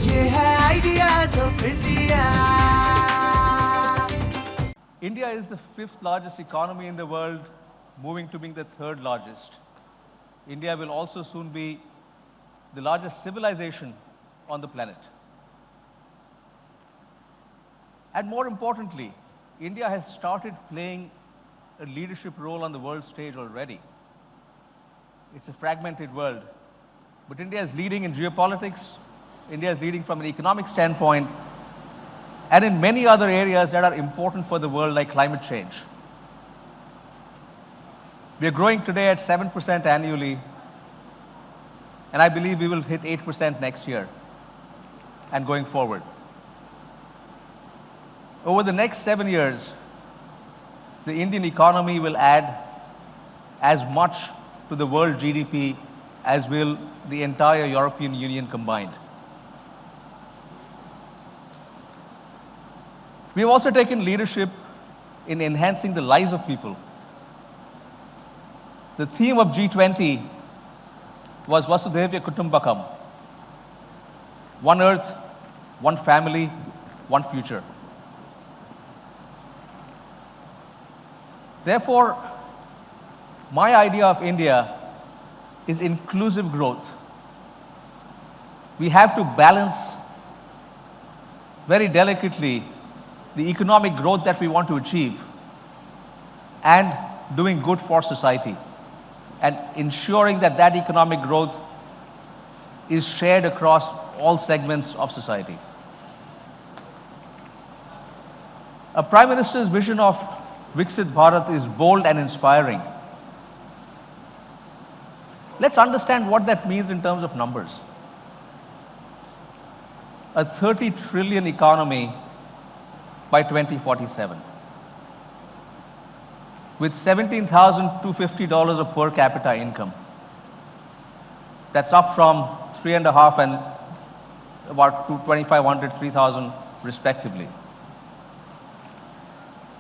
ये है ideas of India. India is the fifth largest economy in the world, moving to being the third largest. India will also soon be the largest civilization on the planet. And more importantly, India has started playing a leadership role on the world stage already. It's a fragmented world, but India is leading in geopolitics, India is leading from an economic standpoint, and in many other areas that are important for the world, like climate change. We are growing today at 7% annually, and I believe we will hit 8% next year and going forward. Over the next 7 years, the Indian economy will add as much to the world GDP as will the entire European Union combined. We have also taken leadership in enhancing the lives of people. The theme of G20 was Vasudhaiva Kutumbakam. One earth, one family, one future. Therefore, my idea of India is inclusive growth. We have to balance very delicately the economic growth that we want to achieve and doing good for society and ensuring that that economic growth is shared across all segments of society. A Prime Minister's vision of Viksit Bharat is bold and inspiring. Let's understand what that means in terms of numbers. A 30 trillion economy by 2047, with $17,250 of per capita income. That's up from 3.5 and about 2,500, 3,000 respectively.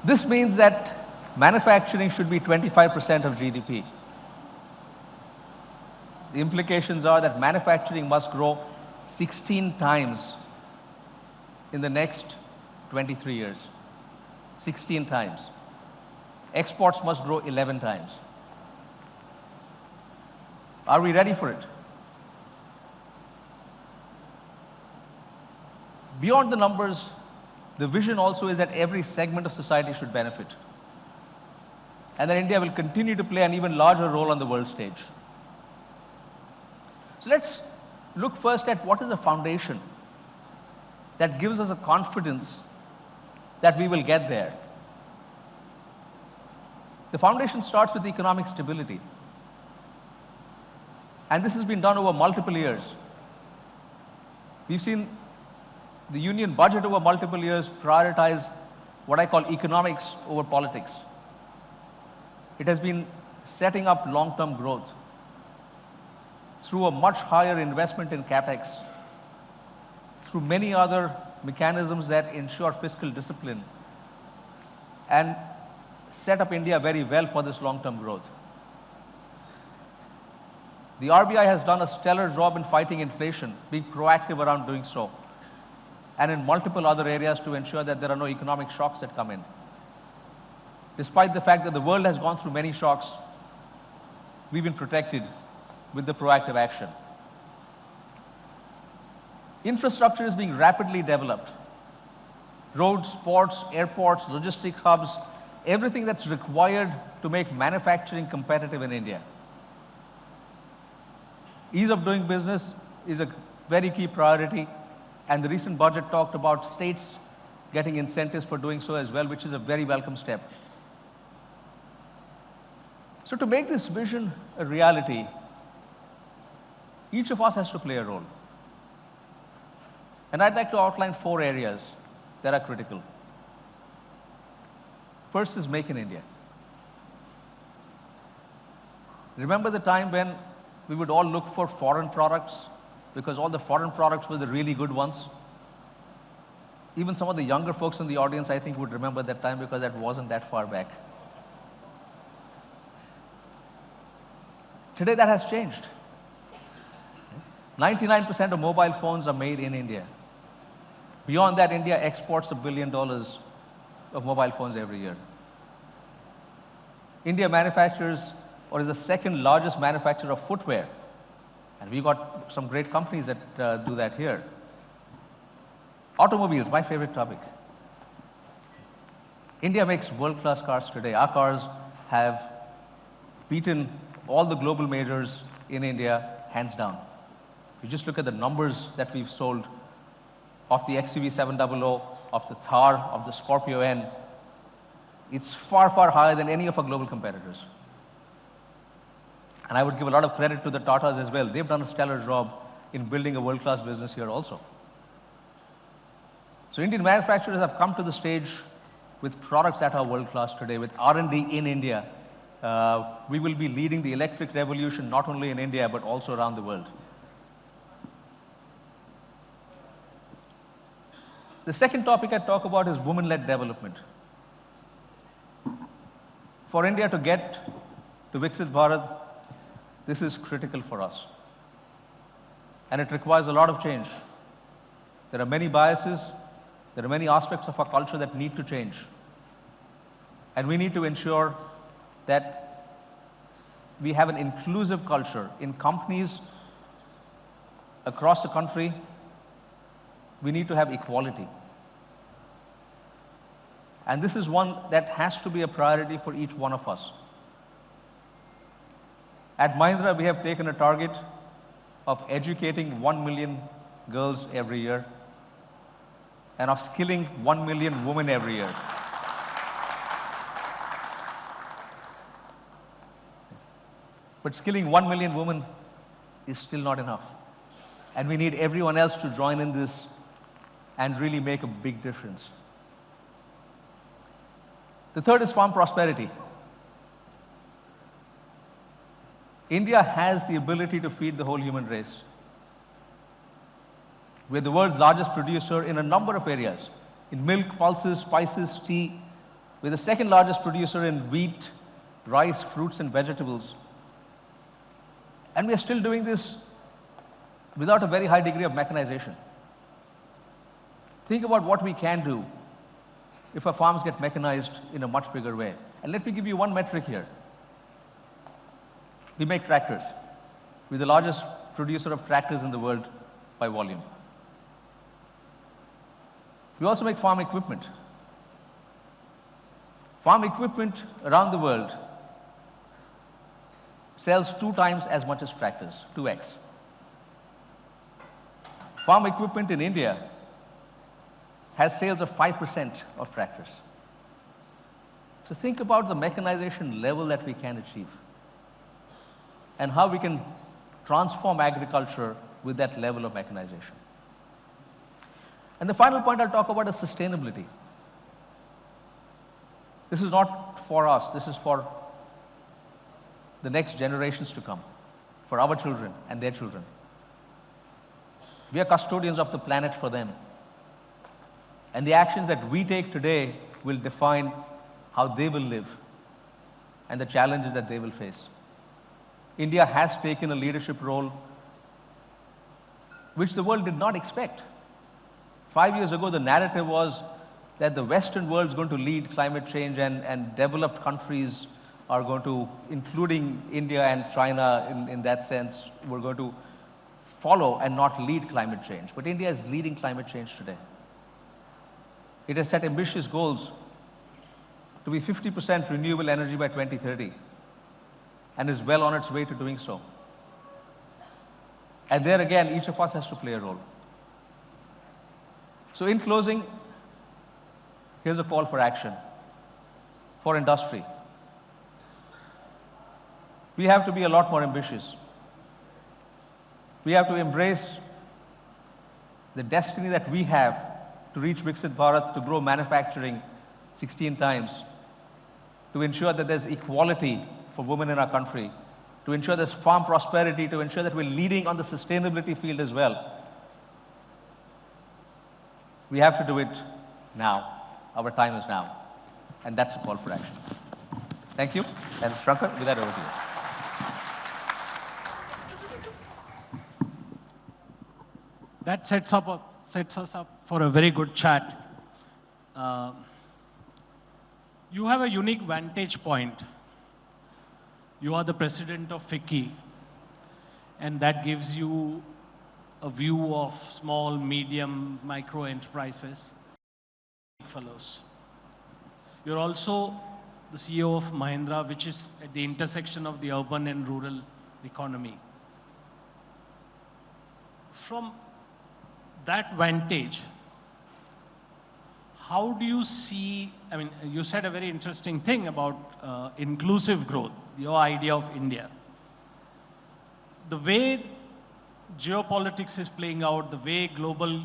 This means that manufacturing should be 25% of GDP. The implications are that manufacturing must grow 16 times in the next 23 years. 16 times. Exports must grow 11 times. Are we ready for it? Beyond the numbers, the vision also is that every segment of society should benefit, and that India will continue to play an even larger role on the world stage. So let's look first at what is a foundation that gives us a confidence that we will get there. The foundation starts with economic stability, and this has been done over multiple years. We've seen the union budget over multiple years prioritize what I call economics over politics. It has been setting up long-term growth through a much higher investment in capex, through many other mechanisms that ensure fiscal discipline and set up India very well for this long-term growth. The RBI has done a stellar job in fighting inflation, being proactive around doing so, and in multiple other areas to ensure that there are no economic shocks that come in. Despite the fact that the world has gone through many shocks, we've been protected with the proactive action. Infrastructure is being rapidly developed. Roads, ports, airports, logistic hubs, everything that's required to make manufacturing competitive in India. Ease of doing business is a very key priority, and the recent budget talked about states getting incentives for doing so as well, which is a very welcome step. So to make this vision a reality, each of us has to play a role. And I'd like to outline 4 areas that are critical. First is Make in India. Remember the time when we would all look for foreign products because all the foreign products were the really good ones? Even some of the younger folks in the audience, I think, would remember that time because that wasn't that far back. Today that has changed. 99% of mobile phones are made in India. Beyond that, India exports $1 billion of mobile phones every year. India manufactures, or is the second largest manufacturer of footwear. And we've got some great companies that do that here. Automobiles, my favorite topic. India makes world-class cars today. Our cars have beaten all the global majors in India, hands down. If you just look at the numbers that we've sold of the XUV 700, of the Thar, of the Scorpio N, it's far, far higher than any of our global competitors. And I would give a lot of credit to the Tatas as well. They've done a stellar job in building a world-class business here also. So Indian manufacturers have come to the stage with products that are world-class today, with R&D in India. We will be leading the electric revolution not only in India, but also around the world. The second topic I talk about is women-led development. For India to get to Viksit Bharat, this is critical for us. And it requires a lot of change. There are many biases, there are many aspects of our culture that need to change. And we need to ensure that we have an inclusive culture in companies across the country. We need to have equality. And this is one that has to be a priority for each one of us. At Mahindra, we have taken a target of educating 1 million girls every year and of skilling 1 million women every year. But skilling 1 million women is still not enough. And we need everyone else to join in this and really make a big difference. The third is farm prosperity. India has the ability to feed the whole human race. We're the world's largest producer in a number of areas. In milk, pulses, spices, tea. We're the second largest producer in wheat, rice, fruits, and vegetables. And we are still doing this without a very high degree of mechanization. Think about what we can do if our farms get mechanized in a much bigger way. And let me give you one metric here. We make tractors. We're the largest producer of tractors in the world by volume. We also make farm equipment. Farm equipment around the world sells 2 times as much as tractors, 2x. Farm equipment in India has sales of 5% of tractors. So think about the mechanization level that we can achieve and how we can transform agriculture with that level of mechanization. And the final point I'll talk about is sustainability. This is not for us, this is for the next generations to come, for our children and their children. We are custodians of the planet for them. And the actions that we take today will define how they will live and the challenges that they will face. India has taken a leadership role which the world did not expect. 5 years ago, the narrative was that the Western world is going to lead climate change and developed countries are going to, including India and China in that sense, we're going to follow and not lead climate change. But India is leading climate change today. It has set ambitious goals to be 50% renewable energy by 2030 and is well on its way to doing so. And there again, each of us has to play a role. So in closing, here's a call for action for industry. We have to be a lot more ambitious. We have to embrace the destiny that we have to reach Viksit Bharat, to grow manufacturing 16 times, to ensure that there's equality for women in our country, to ensure there's farm prosperity, to ensure that we're leading on the sustainability field as well. We have to do it now. Our time is now. And that's a call for action. Thank you. And Shankar, with that, over to you. That sets us up for a very good chat. Uh, you have a unique vantage point. You are the president of FICCI, and that gives you a view of small, medium, micro enterprises, fellows. You're also the CEO of Mahindra, which is at the intersection of the urban and rural economy. From that vantage, how do you see, I mean, you said a very interesting thing about inclusive growth, your idea of India. The way geopolitics is playing out, the way global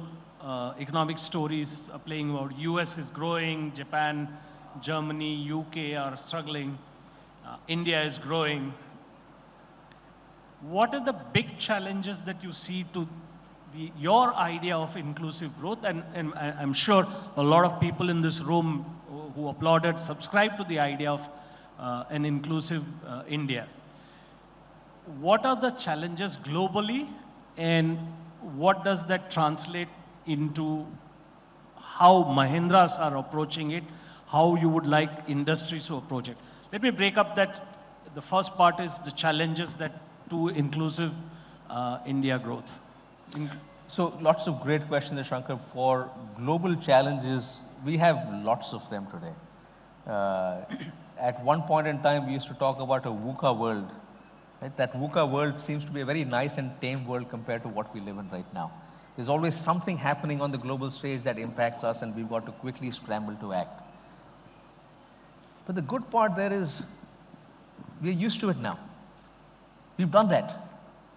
economic stories are playing out, US is growing, Japan, Germany, UK are struggling, India is growing. What are the big challenges that you see to your idea of inclusive growth? And I'm sure a lot of people in this room who applauded subscribe to the idea of an inclusive India. What are the challenges globally, and what does that translate into how Mahindras are approaching it, how you would like industries to approach it? Let me break up that. The first part is the challenges that to inclusive India growth. So lots of great questions, Shankar. For global challenges, we have lots of them today. At one point in time, we used to talk about a VUCA world. Right? That VUCA world seems to be a very nice and tame world compared to what we live in right now. There's always something happening on the global stage that impacts us, and we've got to quickly scramble to act. But the good part there is we're used to it now. We've done that.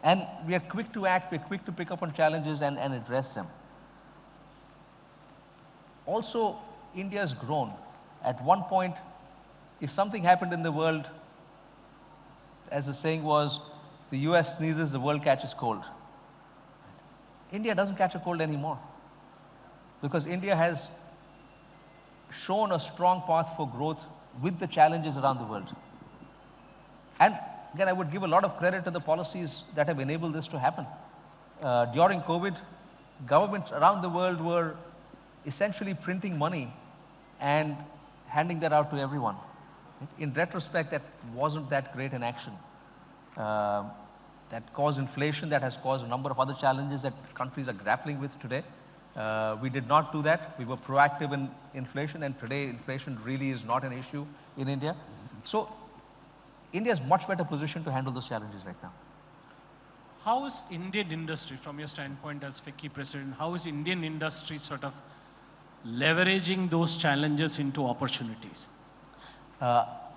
And we are quick to act, we're quick to pick up on challenges and address them. Also, India's grown. At one point, if something happened in the world, as the saying was, the US sneezes, the world catches cold. India doesn't catch a cold anymore, because India has shown a strong path for growth with the challenges around the world. And again, I would give a lot of credit to the policies that have enabled this to happen. During COVID, governments around the world were essentially printing money and handing that out to everyone. In retrospect, that wasn't that great an action. That caused inflation, that has caused a number of other challenges that countries are grappling with today. We did not do that. We were proactive in inflation, and today inflation really is not an issue in India. So India is much better positioned to handle those challenges right now. How is Indian industry, from your standpoint as FICCI president, how is Indian industry sort of leveraging those challenges into opportunities?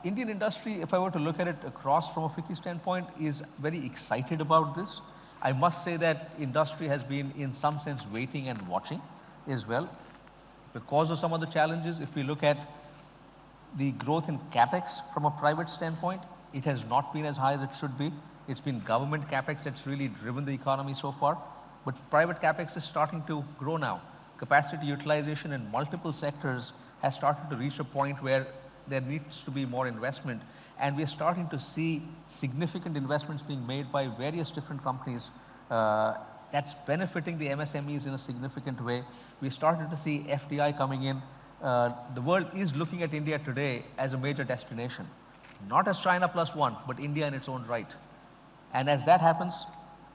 Indian industry, if I were to look at it across from a FICCI standpoint, is very excited about this. I must say that industry has been, in some sense, waiting and watching as well. Because of some of the challenges, if we look at the growth in capex from a private standpoint, it has not been as high as it should be. It's been government capex that's really driven the economy so far. But private capex is starting to grow now. Capacity utilization in multiple sectors has started to reach a point where there needs to be more investment. And we're starting to see significant investments being made by various different companies that's benefiting the MSMEs in a significant way. We started to see FDI coming in. The world is looking at India today as a major destination. Not as China plus one, but India in its own right. And as that happens,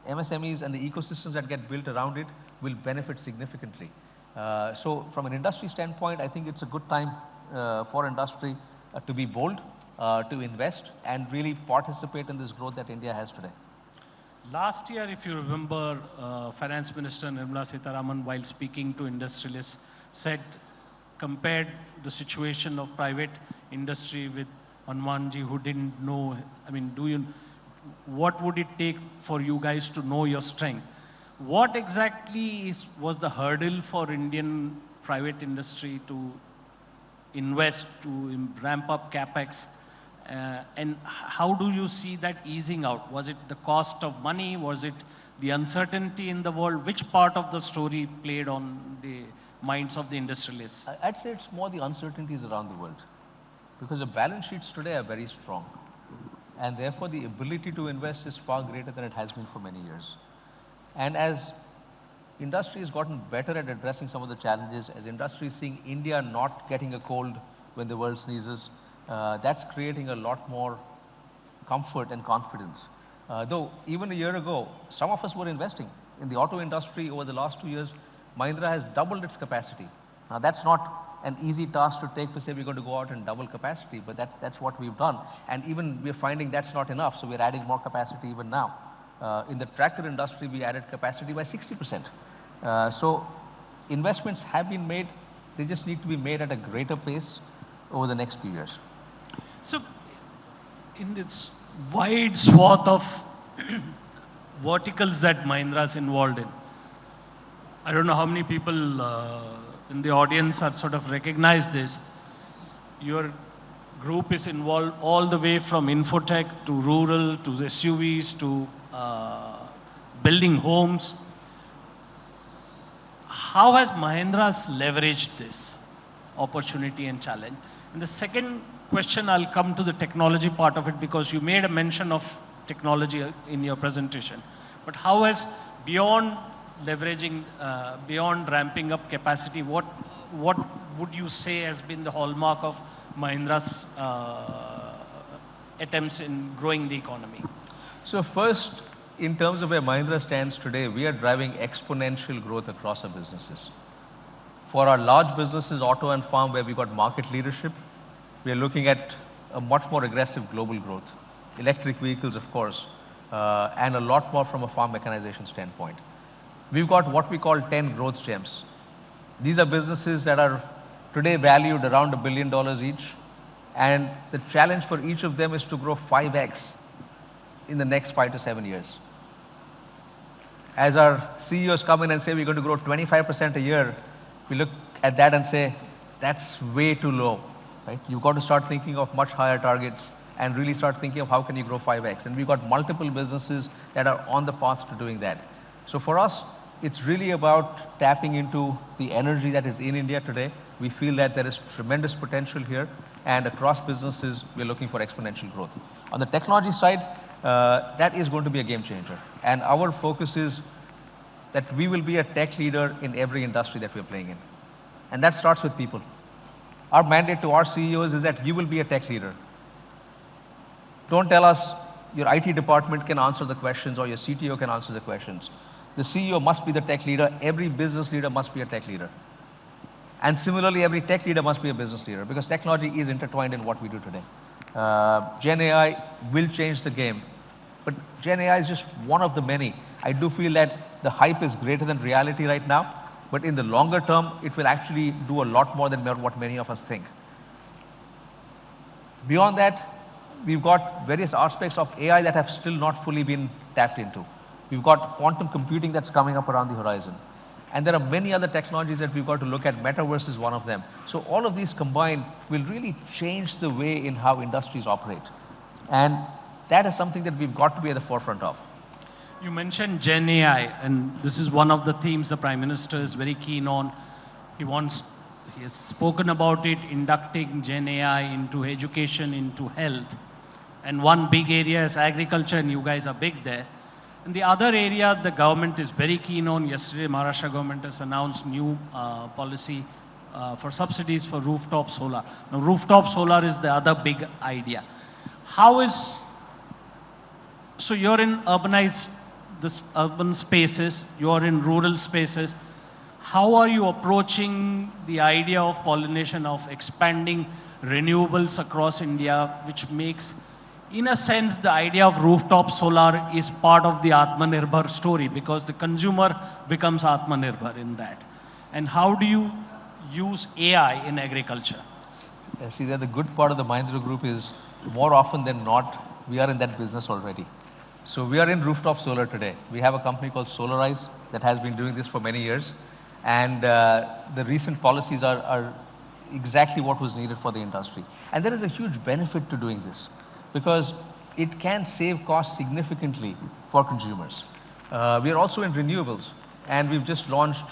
MSMEs and the ecosystems that get built around it will benefit significantly. So from an industry standpoint, I think it's a good time for industry to be bold, to invest, and really participate in this growth that India has today. Last year, if you remember, Finance Minister Nirmala Sitharaman, while speaking to industrialists, compared the situation of private industry with Hanumanji, who didn't know, I mean, what would it take for you guys to know your strength? What exactly was the hurdle for Indian private industry to invest, to ramp up capex? And how do you see that easing out? Was it the cost of money? Was it the uncertainty in the world? Which part of the story played on the minds of the industrialists? I'd say it's more the uncertainties around the world, because the balance sheets today are very strong, and therefore the ability to invest is far greater than it has been for many years. And as industry has gotten better at addressing some of the challenges. As industry is seeing India not getting a cold when the world sneezes, that's creating a lot more comfort and confidence. Though even a year ago, some of us were investing. In the auto industry over the last 2 years, Mahindra has doubled its capacity. Now that's not an easy task to take to say we're going to go out and double capacity, but that's what we've done. And even we're finding that's not enough, so we're adding more capacity even now. In the tractor industry, we added capacity by 60%. So investments have been made, they just need to be made at a greater pace over the next few years. So, in this wide swath of verticals that Mahindra is involved in, I don't know how many people in the audience are sort of recognize this. Your group is involved all the way from infotech to rural to SUVs to building homes. How has Mahindra's leveraged this opportunity and challenge? And the second question, I'll come to the technology part of it because you made a mention of technology in your presentation. But how has, beyond leveraging, beyond ramping up capacity, what would you say has been the hallmark of Mahindra's attempts in growing the economy? So first, in terms of where Mahindra stands today, we are driving exponential growth across our businesses. For our large businesses, auto and farm, where we got market leadership, we are looking at a much more aggressive global growth. Electric vehicles, of course, and a lot more from a farm mechanization standpoint. We've got what we call 10 growth gems. These are businesses that are today valued around $1 billion each, and the challenge for each of them is to grow 5x in the next 5 to 7 years. As our CEOs come in and say we're going to grow 25% a year, we look at that and say, that's way too low, right? You've got to start thinking of much higher targets and really start thinking of how can you grow 5x. And we've got multiple businesses that are on the path to doing that. So for us, it's really about tapping into the energy that is in India today. We feel that there is tremendous potential here, and across businesses, we're looking for exponential growth. On the technology side, that is going to be a game changer. And our focus is that we will be a tech leader in every industry that we're playing in. And that starts with people. Our mandate to our CEOs is that you will be a tech leader. Don't tell us your IT department can answer the questions or your CTO can answer the questions. The CEO must be the tech leader. Every business leader must be a tech leader. And similarly, every tech leader must be a business leader because technology is intertwined in what we do today. Gen AI will change the game, but Gen AI is just one of the many. I do feel that the hype is greater than reality right now, but in the longer term, it will actually do a lot more than what many of us think. Beyond that, we've got various aspects of AI that have still not fully been tapped into. We've got quantum computing that's coming up around the horizon. And there are many other technologies that we've got to look at. Metaverse is one of them. So all of these combined will really change the way in how industries operate. And that is something that we've got to be at the forefront of. You mentioned Gen AI, and this is one of the themes the Prime Minister is very keen on. He has spoken about it, inducting Gen AI into education, into health. And one big area is agriculture, and you guys are big there. And the other area the government is very keen on, yesterday Maharashtra government has announced new policy for subsidies for rooftop solar. Now rooftop solar is the other big idea. So you're in urban spaces, you're in rural spaces. How are you approaching the idea of pollination, of expanding renewables across India, which makes, in a sense, the idea of rooftop solar is part of the Atmanirbhar story because the consumer becomes Atmanirbhar in that. And how do you use AI in agriculture? Yeah, see, the good part of the Mahindra Group is more often than not, we are in that business already. So we are in rooftop solar today. We have a company called Solarize that has been doing this for many years. And the recent policies are exactly what was needed for the industry. And there is a huge benefit to doing this, because it can save costs significantly for consumers. We are also in renewables, and we've just launched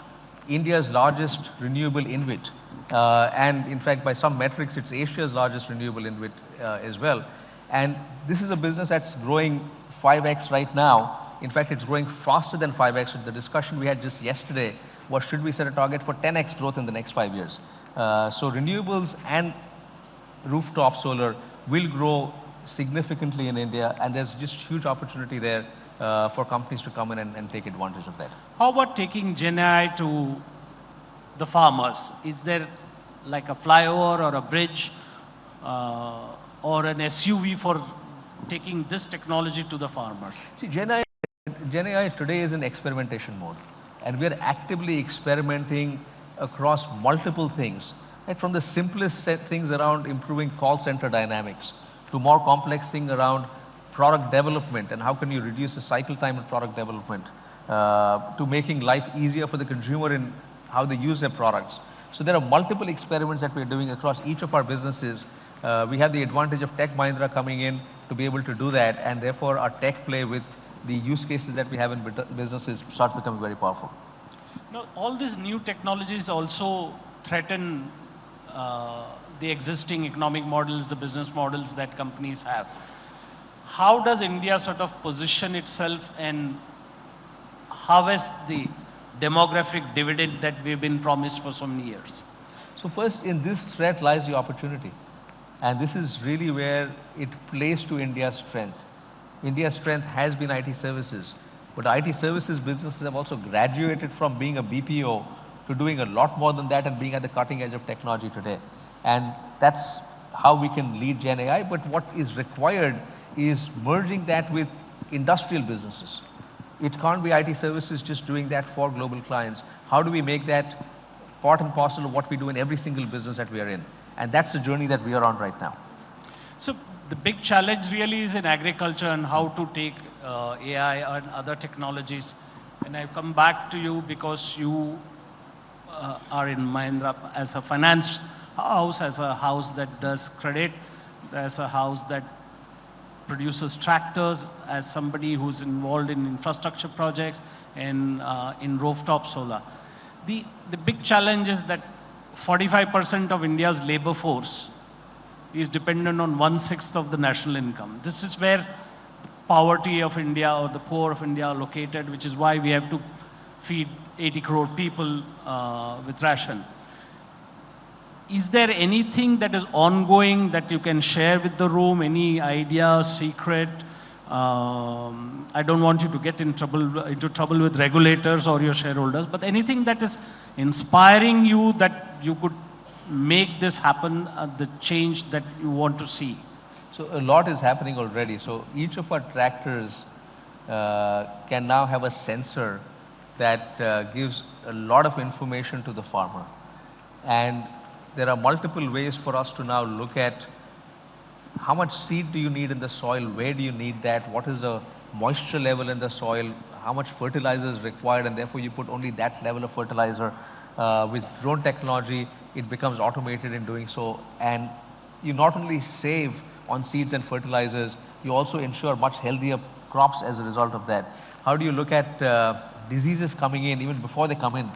India's largest renewable InvIT. And in fact, by some metrics, it's Asia's largest renewable InvIT as well. And this is a business that's growing 5x right now, In fact, it's growing faster than 5x. So the discussion we had just yesterday was, should we set a target for 10x growth in the next 5 years? So renewables and rooftop solar will grow significantly in India, and there's just huge opportunity there for companies to come in and take advantage of that. How about taking Gen AI to the farmers? Is there like a flyover or a bridge or an SUV for taking this technology to the farmers? See, Gen AI today is in experimentation mode, and we're actively experimenting across multiple things, right? From the simplest things around improving call center dynamics to more complex thing around product development and how can you reduce the cycle time in product development, to making life easier for the consumer in how they use their products. So there are multiple experiments that we're doing across each of our businesses. We have the advantage of Tech Mahindra coming in to be able to do that, and therefore our tech play with the use cases that we have in businesses start becoming very powerful. Now, all these new technologies also threaten the existing economic models, the business models that companies have. How does India sort of position itself and harvest the demographic dividend that we've been promised for so many years? So first, in this threat lies the opportunity. And this is really where it plays to India's strength. India's strength has been IT services, but IT services businesses have also graduated from being a BPO to doing a lot more than that and being at the cutting edge of technology today. And that's how we can lead Gen AI, but what is required is merging that with industrial businesses. It can't be IT services just doing that for global clients. How do we make that part and parcel of what we do in every single business that we are in? And that's the journey that we are on right now. So the big challenge really is in agriculture and how to take AI and other technologies. And I come back to you because you are in Mahindra as a finance house, as a house that does credit, as a house that produces tractors, as somebody who's involved in infrastructure projects and in rooftop solar. The big challenge is that 45% of India's labor force is dependent on 1/6 of the national income. This is where poverty of India or the poor of India are located, which is why we have to feed 80 crore people with ration. Is there anything that is ongoing that you can share with the room? Any idea, secret? I don't want you to get into trouble with regulators or your shareholders, but anything that is inspiring you that you could make this happen, the change that you want to see? So a lot is happening already. So each of our tractors can now have a sensor that gives a lot of information to the farmer. And there are multiple ways for us to now look at how much seed do you need in the soil, where do you need that, what is the moisture level in the soil, how much fertilizer is required, and therefore you put only that level of fertilizer. With drone technology, it becomes automated in doing so, and you not only save on seeds and fertilizers, you also ensure much healthier crops as a result of that. How do you look at diseases coming in even before they come in,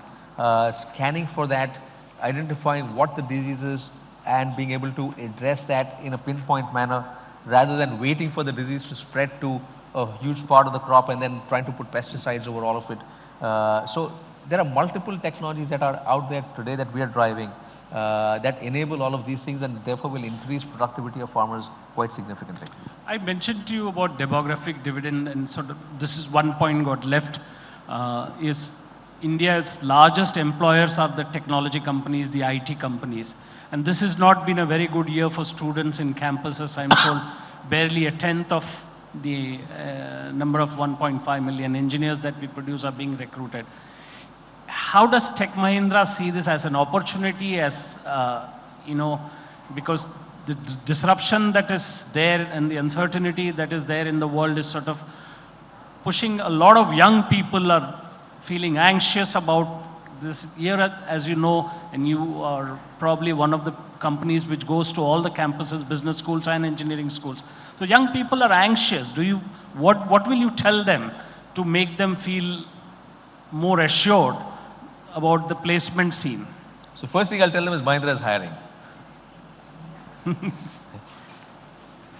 scanning for that, identifying what the disease is and being able to address that in a pinpoint manner rather than waiting for the disease to spread to a huge part of the crop and then trying to put pesticides over all of it. So there are multiple technologies that are out there today that we are driving that enable all of these things and therefore will increase productivity of farmers quite significantly. I mentioned to you about demographic dividend, and sort of this is one point got left, is India's largest employers are the technology companies, the IT companies. And this has not been a very good year for students in campuses. I'm told barely a tenth of the number of 1.5 million engineers that we produce are being recruited. How does Tech Mahindra see this as an opportunity, as, because the disruption that is there and the uncertainty that is there in the world is sort of pushing a lot of young people are feeling anxious about this year, as you know, and you are probably one of the companies which goes to all the campuses, business schools and engineering schools. So young people are anxious. What will you tell them to make them feel more assured about the placement scene? So first thing I'll tell them is Mahindra is hiring.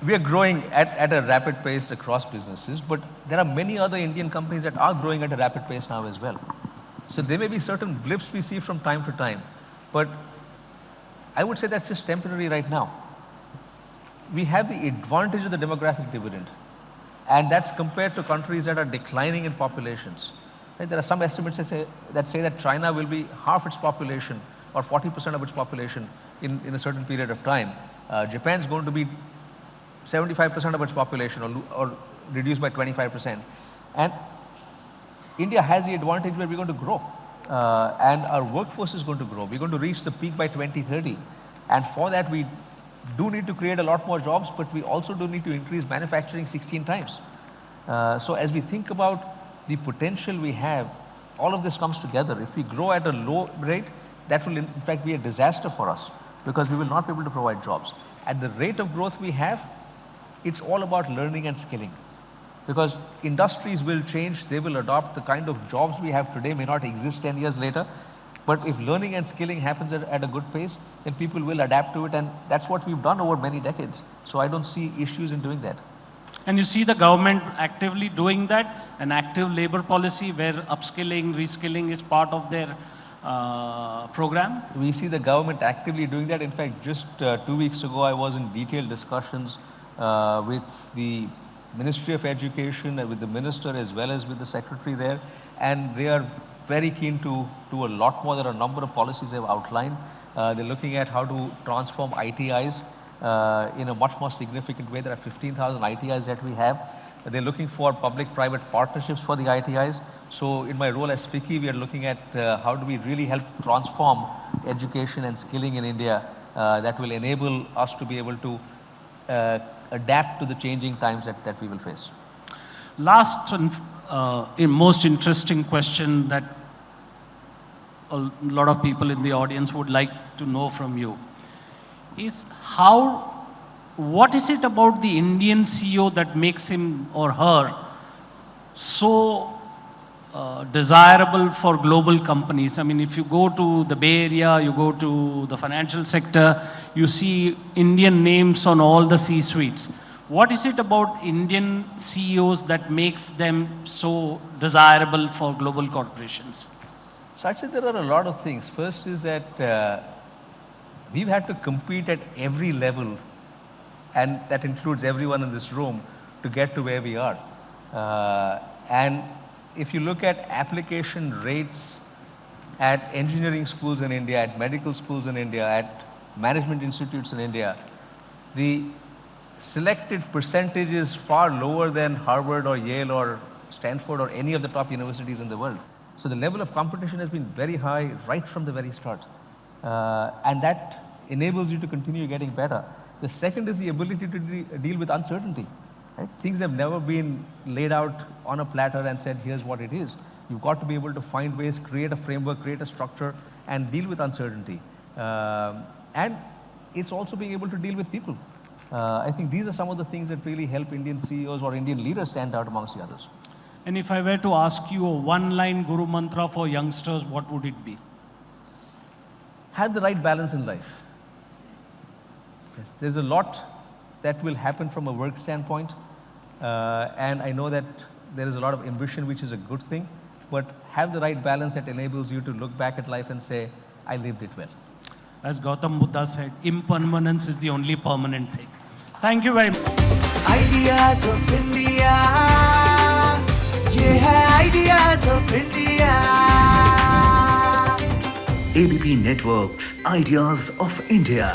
we are growing at a rapid pace across businesses, but there are many other Indian companies that are growing at a rapid pace now as well. So there may be certain blips we see from time to time, but I would say that's just temporary right now. We have the advantage of the demographic dividend, and that's compared to countries that are declining in populations. Right? There are some estimates that say that China will be half its population or 40% of its population in a certain period of time. Japan's going to be 75% of its population or reduced by 25%. And India has the advantage where we're going to grow. And our workforce is going to grow. We're going to reach the peak by 2030. And for that, we do need to create a lot more jobs, but we also do need to increase manufacturing 16 times. So as we think about the potential we have, all of this comes together. If we grow at a low rate, that will in fact be a disaster for us because we will not be able to provide jobs. At the rate of growth we have, it's all about learning and skilling. Because industries will change, they will adopt. The kind of jobs we have today may not exist 10 years later. But if learning and skilling happens at a good pace, then people will adapt to it, and that's what we've done over many decades. So I don't see issues in doing that. And you see the government actively doing that, an active labor policy where upskilling, reskilling is part of their program? We see the government actively doing that. In fact, just 2 weeks ago, I was in detailed discussions with the Ministry of Education and with the minister as well as with the secretary there, and they are very keen to do a lot more. There are a number of policies they've outlined. They're looking at how to transform ITIs in a much more significant way. There are 15,000 ITIs that we have. They're looking for public-private partnerships for the ITIs. So in my role as FICCI, we are looking at how do we really help transform education and skilling in India that will enable us to be able to adapt to the changing times that we will face. Last and most interesting question that a lot of people in the audience would like to know from you is what is it about the Indian CEO that makes him or her so desirable for global companies? I mean, if you go to the Bay Area, you go to the financial sector, you see Indian names on all the C-suites. What is it about Indian CEOs that makes them so desirable for global corporations? So I'd say there are a lot of things. First is that we've had to compete at every level, and that includes everyone in this room, to get to where we are. And if you look at application rates at engineering schools in India, at medical schools in India, at management institutes in India, the selected percentage is far lower than Harvard or Yale or Stanford or any of the top universities in the world. So the level of competition has been very high right from the very start. And that enables you to continue getting better. The second is the ability to deal with uncertainty. Right? Things have never been laid out on a platter and said, here's what it is. You've got to be able to find ways, create a framework, create a structure, and deal with uncertainty. And it's also being able to deal with people. I think these are some of the things that really help Indian CEOs or Indian leaders stand out amongst the others. And if I were to ask you a one-line guru mantra for youngsters, what would it be? Have the right balance in life. Yes, there's a lot that will happen from a work standpoint, and I know that there is a lot of ambition, which is a good thing, but have the right balance that enables you to look back at life and say, I lived it well. As Gautam Buddha said, impermanence is the only permanent thing. Thank you very much. Ideas of India, ये है Ideas of India. ABP Networks, Ideas of India.